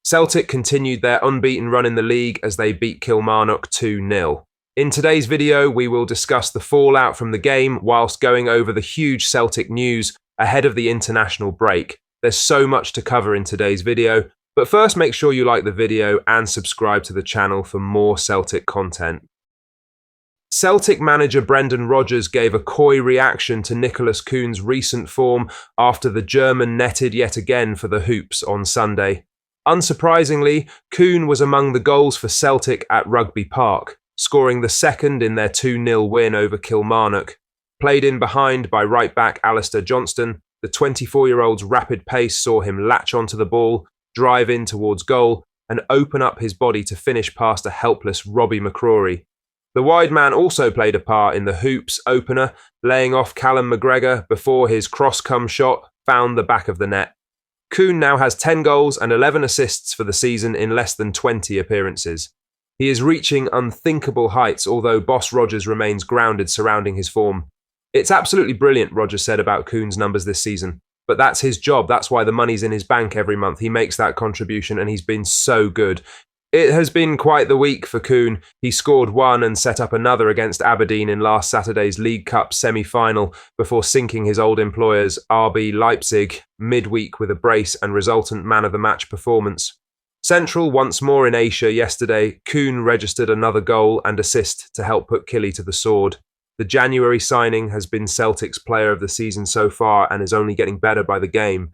Celtic continued their unbeaten run in the league as they beat Kilmarnock 2-0. In today's video, we will discuss the fallout from the game whilst going over the huge Celtic news ahead of the international break. There's so much to cover in today's video, but first make sure you like the video and subscribe to the channel for more Celtic content. Celtic manager Brendan Rodgers gave a coy reaction to Nicholas Kuhn's recent form after the German netted yet again for the Hoops on Sunday. Unsurprisingly, Kuhn was among the goals for Celtic at Rugby Park, scoring the second in their 2-0 win over Kilmarnock. Played in behind by right-back Alistair Johnston, the 24-year-old's rapid pace saw him latch onto the ball, drive in towards goal, and open up his body to finish past a helpless Robbie McCrory. The wide man also played a part in the Hoops opener, laying off Callum McGregor before his cross-come shot found the back of the net. Kuhn now has 10 goals and 11 assists for the season in less than 20 appearances. He is reaching unthinkable heights, although boss Rodgers remains grounded surrounding his form. "It's absolutely brilliant," Rodgers said about Kuhn's numbers this season. "But that's his job, that's why the money's in his bank every month. He makes that contribution and he's been so good." It has been quite the week for Kuhn. He scored one and set up another against Aberdeen in last Saturday's League Cup semi-final before sinking his old employers RB Leipzig midweek with a brace and resultant man-of-the-match performance. Central once more in Asia yesterday, Kuhn registered another goal and assist to help put Killie to the sword. The January signing has been Celtic's player of the season so far and is only getting better by the game.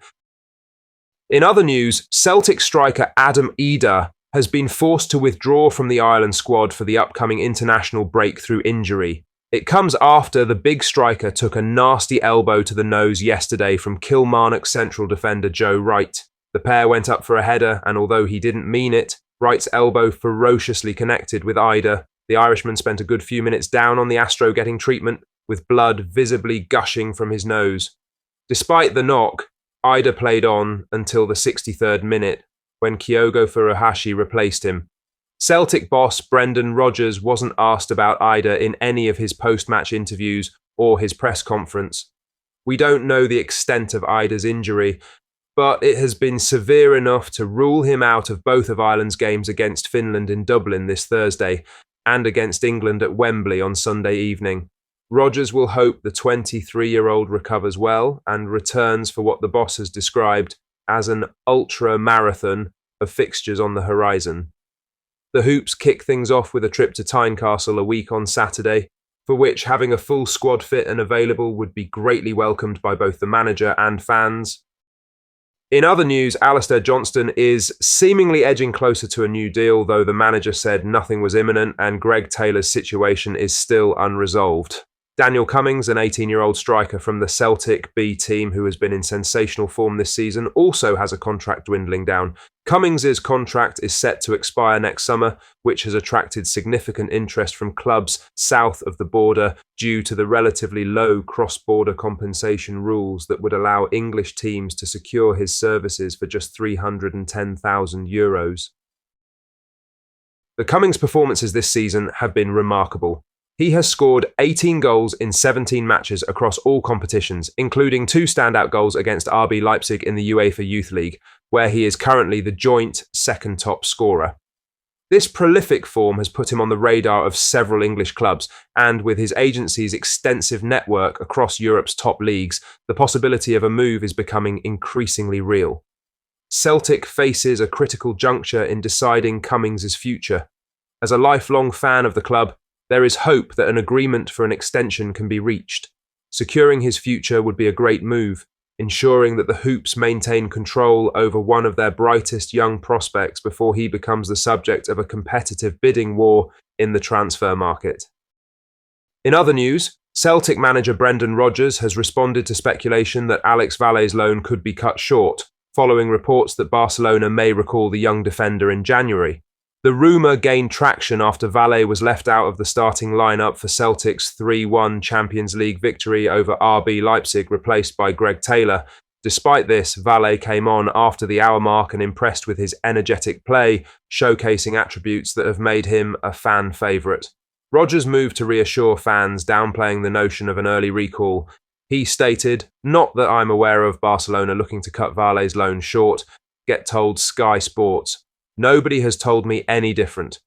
In other news, Celtic striker Adam Idah has been forced to withdraw from the Ireland squad for the upcoming international break through injury. It comes after the big striker took a nasty elbow to the nose yesterday from Kilmarnock central defender Joe Wright. The pair went up for a header, and although he didn't mean it, Wright's elbow ferociously connected with Idah. The Irishman spent a good few minutes down on the Astro getting treatment, with blood visibly gushing from his nose. Despite the knock, Idah played on until the 63rd minute, when Kyogo Furuhashi replaced him. Celtic boss Brendan Rodgers wasn't asked about Idah in any of his post-match interviews or his press conference. We don't know the extent of Idah's injury, but it has been severe enough to rule him out of both of Ireland's games against Finland in Dublin this Thursday and against England at Wembley on Sunday evening. Rodgers will hope the 23-year-old recovers well and returns for what the boss has described as an ultra-marathon of fixtures on the horizon. The Hoops kick things off with a trip to Tynecastle a week on Saturday, for which having a full squad fit and available would be greatly welcomed by both the manager and fans. In other news, Alistair Johnston is seemingly edging closer to a new deal, though the manager said nothing was imminent and Greg Taylor's situation is still unresolved. Daniel Cummings, an 18-year-old striker from the Celtic B team who has been in sensational form this season, also has a contract dwindling down. Cummings' contract is set to expire next summer, which has attracted significant interest from clubs south of the border due to the relatively low cross-border compensation rules that would allow English teams to secure his services for just €310,000. The Cummings performances this season have been remarkable. He has scored 18 goals in 17 matches across all competitions, including 2 standout goals against RB Leipzig in the UEFA Youth League, where he is currently the joint second top scorer. This prolific form has put him on the radar of several English clubs, and with his agency's extensive network across Europe's top leagues, the possibility of a move is becoming increasingly real. Celtic faces a critical juncture in deciding Cummings' future. As a lifelong fan of the club, there is hope that an agreement for an extension can be reached. Securing his future would be a great move, ensuring that the Hoops maintain control over one of their brightest young prospects before he becomes the subject of a competitive bidding war in the transfer market. In other news, Celtic manager Brendan Rodgers has responded to speculation that Alex Vallé's loan could be cut short, following reports that Barcelona may recall the young defender in January. The rumour gained traction after Vallé was left out of the starting lineup for Celtic's 3-1 Champions League victory over RB Leipzig, replaced by Greg Taylor. Despite this, Vallé came on after the hour mark and impressed with his energetic play, showcasing attributes that have made him a fan favourite. Rodgers moved to reassure fans, downplaying the notion of an early recall. He stated, "Not that I'm aware of Barcelona looking to cut Vallé's loan short. Get told Sky Sports. Nobody has told me any different.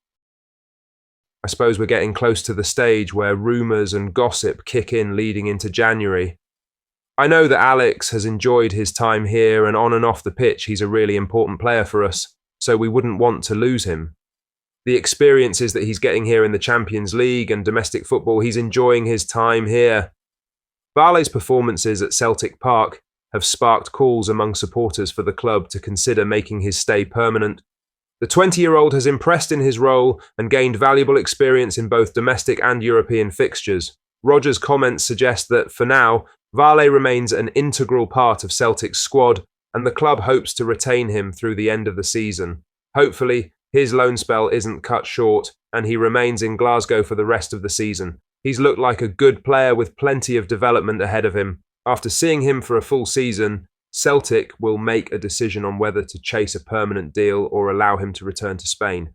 I suppose we're getting close to the stage where rumours and gossip kick in leading into January. I know that Alex has enjoyed his time here, and on and off the pitch he's a really important player for us, so we wouldn't want to lose him. The experiences that he's getting here in the Champions League and domestic football, he's enjoying his time here. Vale's performances at Celtic Park have sparked calls among supporters for the club to consider making his stay permanent. The 20-year-old has impressed in his role and gained valuable experience in both domestic and European fixtures. Rodgers' comments suggest that, for now, Vale remains an integral part of Celtic's squad, and the club hopes to retain him through the end of the season. Hopefully, his loan spell isn't cut short, and he remains in Glasgow for the rest of the season. He's looked like a good player with plenty of development ahead of him. After seeing him for a full season, Celtic will make a decision on whether to chase a permanent deal or allow him to return to Spain.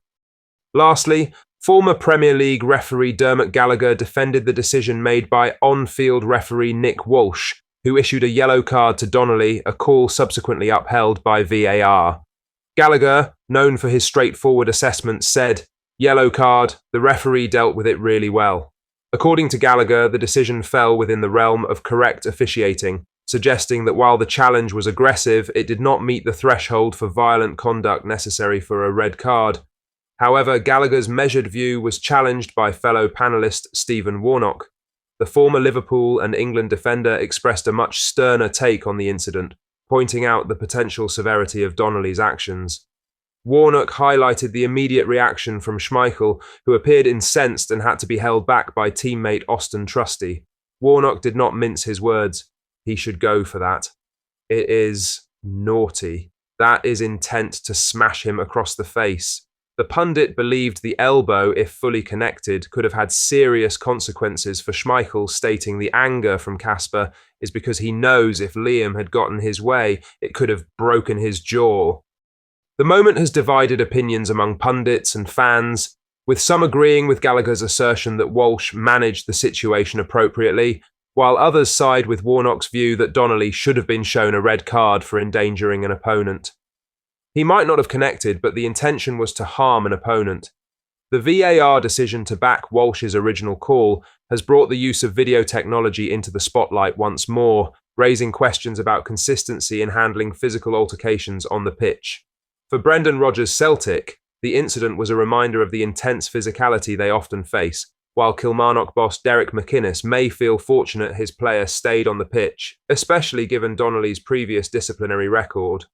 Lastly, former Premier League referee Dermot Gallagher defended the decision made by on-field referee Nick Walsh, who issued a yellow card to Donnelly, a call subsequently upheld by VAR. Gallagher, known for his straightforward assessments, said, "Yellow card, the referee dealt with it really well." According to Gallagher, the decision fell within the realm of correct officiating, suggesting that while the challenge was aggressive, it did not meet the threshold for violent conduct necessary for a red card. However, Gallagher's measured view was challenged by fellow panellist Stephen Warnock. The former Liverpool and England defender expressed a much sterner take on the incident, pointing out the potential severity of Donnelly's actions. Warnock highlighted the immediate reaction from Schmeichel, who appeared incensed and had to be held back by teammate Austin Trusty. Warnock did not mince his words. He should go for that. It is naughty. That is intent to smash him across the face. The pundit believed the elbow, if fully connected, could have had serious consequences for Schmeichel, stating the anger from Kasper is because he knows if Liam had gotten his way, it could have broken his jaw. The moment has divided opinions among pundits and fans, with some agreeing with Gallagher's assertion that Walsh managed the situation appropriately, while others side with Warnock's view that Donnelly should have been shown a red card for endangering an opponent. He might not have connected, but the intention was to harm an opponent. The VAR decision to back Walsh's original call has brought the use of video technology into the spotlight once more, raising questions about consistency in handling physical altercations on the pitch. For Brendan Rodgers' Celtic, the incident was a reminder of the intense physicality they often face, while Kilmarnock boss Derek McInnes may feel fortunate his player stayed on the pitch, especially given Donnelly's previous disciplinary record.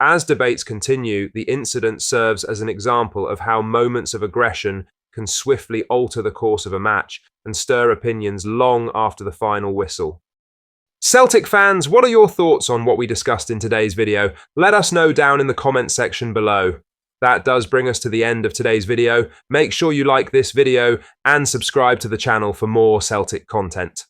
As debates continue, the incident serves as an example of how moments of aggression can swiftly alter the course of a match and stir opinions long after the final whistle. Celtic fans, what are your thoughts on what we discussed in today's video? Let us know down in the comments section below. That does bring us to the end of today's video. Make sure you like this video and subscribe to the channel for more Celtic content.